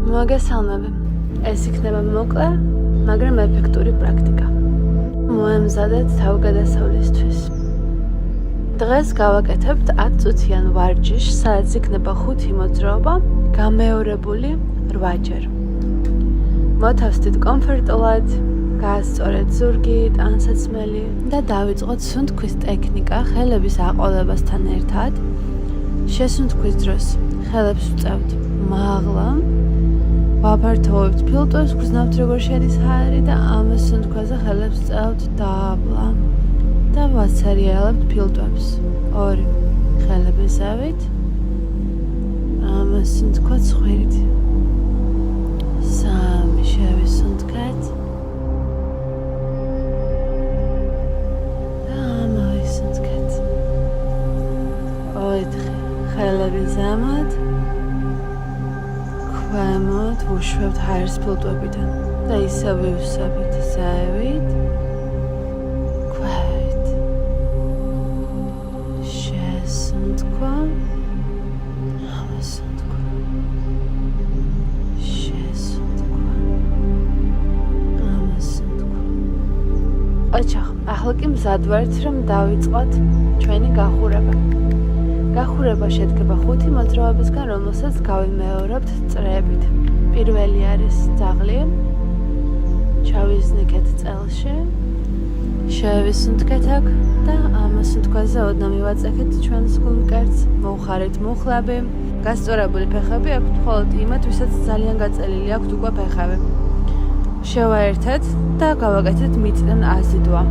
მოგესალმები. ეს იქნება მოკლე, მაგრამ ეფექტური პრაქტიკა. მოემზადეთ თავგადასავლისთვის. დღეს გავაკეთებთ 10 წუთიან ვარჯიშს, სადაც იქნება 5 მოძრაობა, გამეორებული 8-ჯერ. მოთავსდით კომფორტულად, გაასწორეთ ზურგი, ტანსაცმელი და დავიწყოთ სუნთქვის ტექნიკა ხელების აყოლებასთან ერთად. შესუნთქვის დროს ხელებს ვწევთ მაღლა, ვაფართოვებთ ფილტვებს, გრძნობთ როგორ შედის ჰაერი და ამ სუნთქვაზე ხელებს ვწევთ დაბლა და ვაცერიალებთ ფილტვებს. 2 ხელების ზევით, ამ სუნთქვა ცხვირით. 3 შევისუნთქეთ და ამოვისუნთქეთ. 4 ხელები ზემოთ, ქვემოთ ვუშვებთ ჰაერს ფილტვებიდან და ისევ ვივსებით ზევით, ქვევით. შესუნთქვა, ამოსუნთქვა, შესუნთქვა, ამოსუნთქვა. ოჩახ, ახლა კი მზად ვართ, რომ დავიწყოთ ჩვენი გახურება. გახურება შედგება 5 მოძრაობისგან, რომელსაც გავიმეორებთ წრეებით. პირველი არის ძაღლი. ჩავიზნიქეთ წელში, შევისუნთქეთ აქ და ამოსუნთქვაზე ოდნავ მივაწექეთ ჩვენს გულმკერდს. მოვხარეთ მუხლები, გასწორებული ფეხები აქვთ მხოლოდ იმათ, ვისაც ძალიან გაწელილი აქვთ უკვე ფეხები. შევაერთეთ და გავაკეთეთ მიწიდან აზიდვა.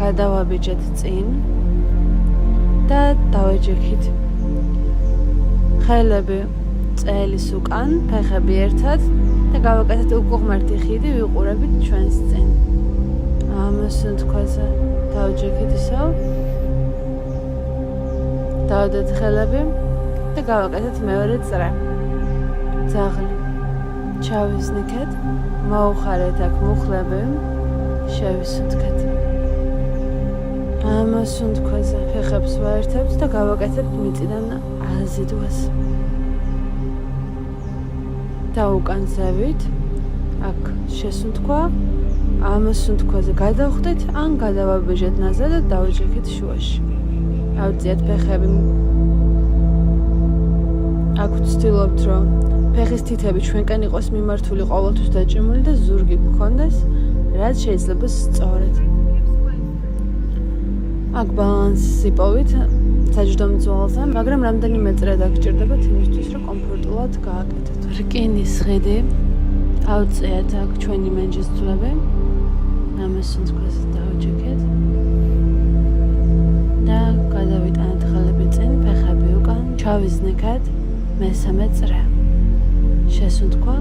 გადავაბიჯეთ წინ და დავეჯექით ხელები წელის უკან, ფეხები ერთად და გავაკეთეთ უკუღმართი ხიდი, ვიყურებით ჩვენს წინ. ამოსუნთქვაზე დავეჯექით ისევ, დავდეთ ხელები და გავაკეთეთ მეორე წრე. ძაღლი, ჩავიზნიქეთ, მოუხარეთ აქ მუხლები, შევისუნთქეთ. ამოსუნთქვაზე ფეხებს ვაერთებთ და გავაკეთებთ მიწიდან აზიდვას. და უკან ზევით, აქ შესუნთქვა, ამოსუნთქვაზე გადავხდით, ან გადავაბეჟეთ ნაზად და დავეჯექით შუაში. ავწიეთ ფეხები. აქ ვცდილობთ, რომ ფეხის თითები ჩვენკენ იყოს მიმართული ყოველთვის დაჭიმული და ზურგი გქონდეს, რაც შეიძლება სწორედ. აქ ბალანსს იპოვით საჯდომ ძვალზე, მაგრამ რამდენიმე წრე დაგჭირდებათ იმისთვის, რომ კომფორტულად გააკეთოთ. რკინის ხიდი, ავწიეთ აქ ჩვენი მენჯის ძვლები, ამოსუნთქვაზე დავეჯექეთ და გადავიტანეთ ხელები წინ, ფეხები უკან, ჩავიზნიქეთ მესამე წრე. შესუნთქვა,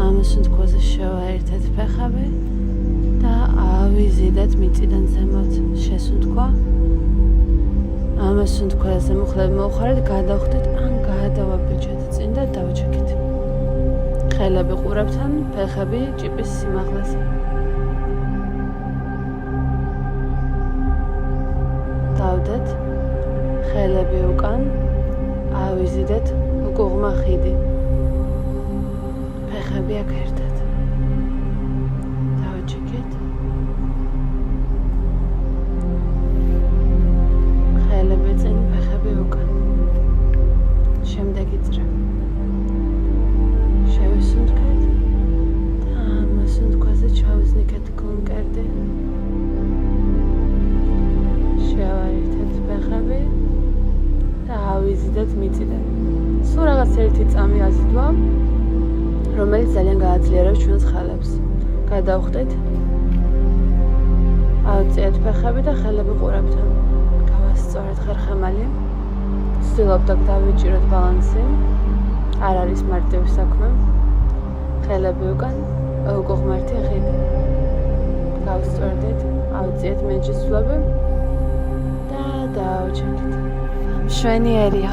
ამოსუნთქვაზე შევაერთეთ ფეხები და ავიზიდეთ მიწიდან ზემოთ. შესუნთქვა, ამოსუნთქვაზე მუხლები მოვხარეთ, გადავხდით ან გადავაბეჭდეთ წინ და დავეჯექით. ხელები ყურებთან, ფეხები ჭიპის სიმაღლეზე. დავდეთ ხელები უკან, ავიზიდეთ უკუღმა ხიდი. ფეხები აქ ერთად. დავეჯექით. ხელები წინ, ფეხები უკან. შემდეგი წრე. შევისუნთქეთ და ამოსუნთქვაზე ჩავიზნიქეთ გულმკერდი. შევაერთეთ ფეხები და ავიზიდეთ მიწიდან. სულ რაღაც ერთი წამი აზიდვა, რომელიც ძალიან გააძლიერებს ჩვენს ხელებს. გადავხდით, ავწიეთ ფეხები და ხელები ყურებთან. გავასწორეთ ხერხემალი. ვცდილობთ აქ დავიჭიროთ ბალანსი. არ არის მარტივი საქმე. ხელები უკან, უკუღმართი ხიდი. გავასწორდით, ავწიეთ მენჯის ძვლები და დავეჯექით. მშვენიერია.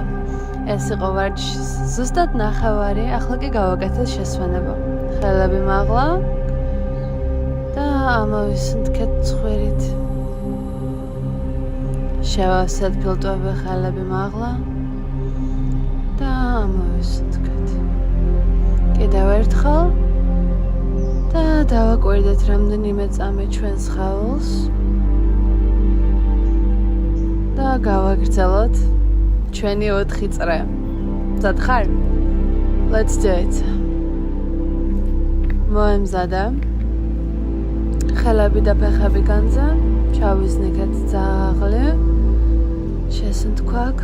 ეს იყო ვარჯიშის ზუსტად ნახევარი, ახლა კი გავაკეთეთ შესვენება. ხელები მაღლა და ამოვისუნთქეთ ცხვირით. შევავსეთ ფილტვები ხელები მაღლა და ამოვისუნთქეთ. კიდევ ერთხელ და დავაკვირდეთ რამდენიმე წამი ჩვენს ხარულს და გავაგრძელოთ ჩვენი 4 წრე. მზად ხარ? Let's do it. მოემზადა. ხელები და ფეხები განძა. ჩავიზნიქეთ ძაღლი. შესუნთქვაქ.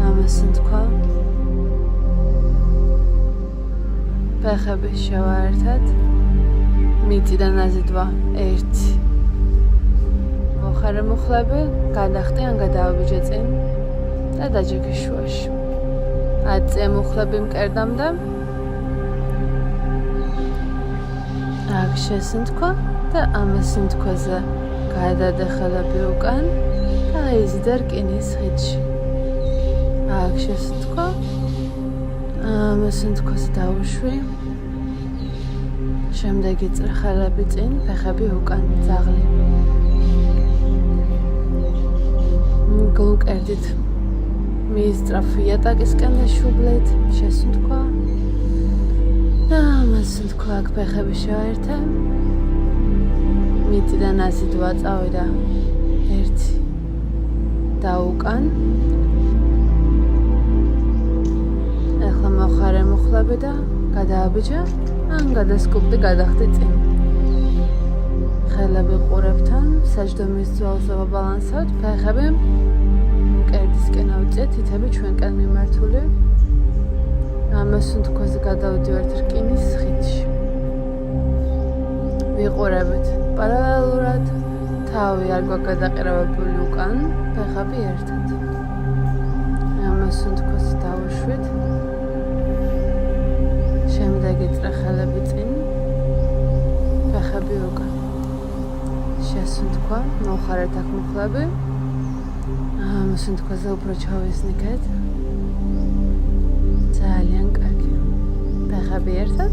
ამასუნთქვა. ფეხები შევაერთეთ. მიწიდან აზიდვა 1. მოხარე მუხლები, გადახტი ან გადავაბიჯე წინ და დაჯექი შუაში. 10 მუხლები მკერდამდე. აქ შესუნთქვა და ამასუნთქვაზე გადადე ხელები უკან და აიზიდე რკინის ხიდში. აქ შესუნთქვა, ამასუნთქვაზე დავუშვი. შემდეგი წრე ხელები წინ, ფეხები უკან, ძაღლი. გულმკერდით მიისწრაფი იატაკისკენ შუბლით, შესუნთქვა და ამასუნთქვა, აქ ფეხები შევაერთე. მიწიდან აზიდვა წავიდა 1 და უკან. ახლა მოხარე მუხლები და გადააბიჯე ან გადასკუპტი გადახტი წინ. ხელები ყურებთან, საჯდომის ძვალზე ვაბალანსავთ, ფეხები მკერდისკენ ავწიეთ, თითები ჩვენკენ მიმართული. ამასუნთქვაზე გადავდივართ რკინის ხიდში. ვიყურებით პარალელურად, თავი არ გვაგადაყერავებული უკან, ფეხები ერთად. ამასუნთქვაზე დავუშვით. შემდეგი წრე ხელები წინ, ფეხები უკან. შესუნთქვა, მოხარეთ აქ მუხლები. ამასუნთქვაზე უფრო ჩავიზნიქეთ. ძალიან კარგი. ფეხები ერთად.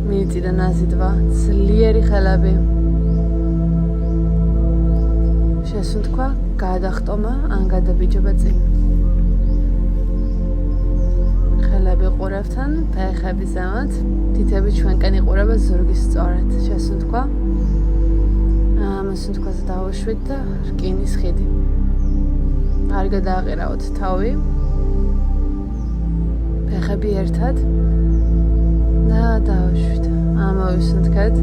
მიწიდან აზიდვა, ძლიერი ხელები. შესუნთქვა, გადახტომა ან გადაბიჯება წინ. ხელები ყურებთან, ფეხები ზემოთ, თითები ჩვენკენ იყურება ზურგის სწორად. შესუნთქვა. ამასუნთქვაზე დავუშვით და რკინის ხიდი. არ გადააყირავთ თავი. ფეხები ერთად და დავუშვით. ამოვისუნთქეთ.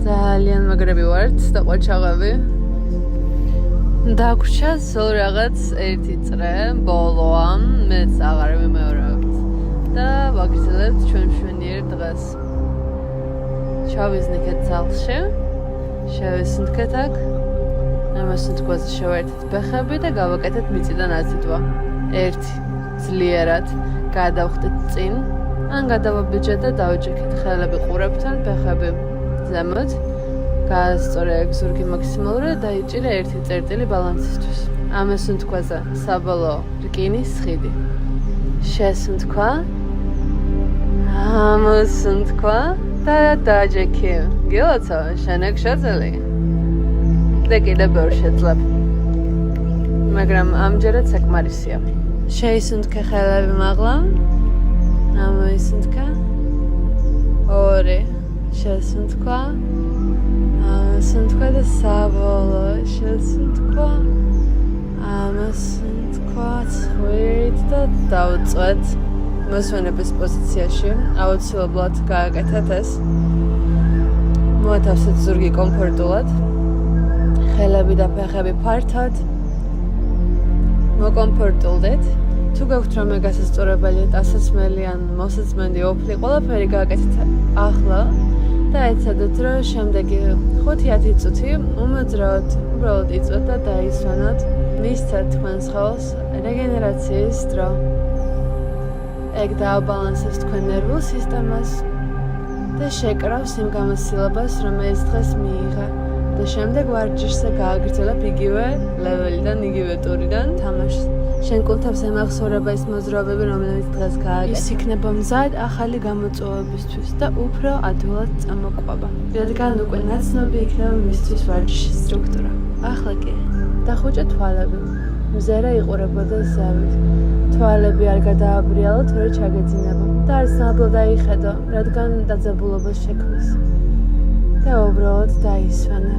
ძალიან მაგრები ვართ და ყოჩაღები. დაგვრჩა სულ რაღაც 1 წრე, ბოლოა, მეც აღარ ვიმეორებთ და ვაგრძელებთ ჩვენ მშვენიერ დღეს. ჩავიზნიქეთ ძალში, შევისუნთქეთ აქ, ამასუნთქვაზე შევაერთეთ ფეხები და გავაკეთეთ მიწიდან აზიდვა. 1 ძლიერად გადავხდეთ წინ, ან გადავაბიჯეთ და დავჯექეთ ხელები ყურებთან, ფეხები ზემოთ. გაასწორე აქ ზურგი მაქსიმალურად და დაიჭირე 1 წერტილი ბალანსისთვის. ამასუნთქვაზე საბოლოო რკინის ხიდი. შესუნთქვა, ამასუნთქვა და დაჯექი. გილოცავ, შენ ეგ შეძლი. და კიდევ ბევრ შეძლებ. მაგრამ ამჯერად საკმარისია. შეისუნთქე ხელები მაღლა. ამოისუნთქა. 2. შესუნთქვა. ამასუნთქვა და საბოლოო შესუნთქვა. ამასუნთქვა, წვით და დავწვეთ. მოსვენების პოზიციაში აუცილებლად გააკეთეთ ეს. მოათავსეთ ზურგი კომფორტულად. ხელები და ფეხები ფართოდ. მოკომფორტულდეთ. თუ გაქვთ რამე გასასწორებელი, ტანსაცმელი ან მოსაწმენდი ოფლი, ყველაფერი გააკეთეთ ახლა და ეცადოთ, რომ შემდეგი 5-10 წუთი უმოძრაოდ, უბრალოდ იწვეთ და დაისვენოთ. მისცეთ თქვენს ხელს რეგენერაციის დრო. ეგ დააბალანსებს თქვენ ნერვულ სისტემას და შეკრავს იმ გამოცდილებას, რომელიც დღეს მიიღე და შემდეგ ვარჯიშზე გააგრძელებ იგივე ლეველიდან, იგივე ტურიდან თამაშს. შენ კულტებს ემახსოვრება ის მოძრაობები, რომელიც დღეს გააკეთე. ის იქნება მზად ახალი გამოწვევებისთვის და უფრო ადვილად წამოყვება. რადგან უკვე ნაცნობი იქნება მისთვის ვარჯიშის სტრუქტურა. ახლა კი გადახუჭე თვალები. მზერა იყურებოდა ზევით. თვალები არ გადააბრიალო, თორე ჩაგეძინება და არც ნაბლად აიხედო, რადგან დაძაბულობას შექმნის. და უბრალოდ დაისვენა.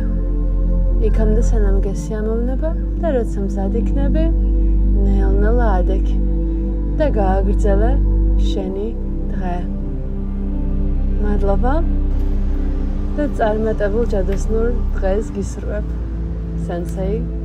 იქამდე სანამ გესიამოვნება და როცა მზად იქნები, ნელ-ნელა ადექი და გააგრძელე შენი დღე. მადლობა და წარმატებულ ჯადოსნურ დღეს გისურვებ. სენსეი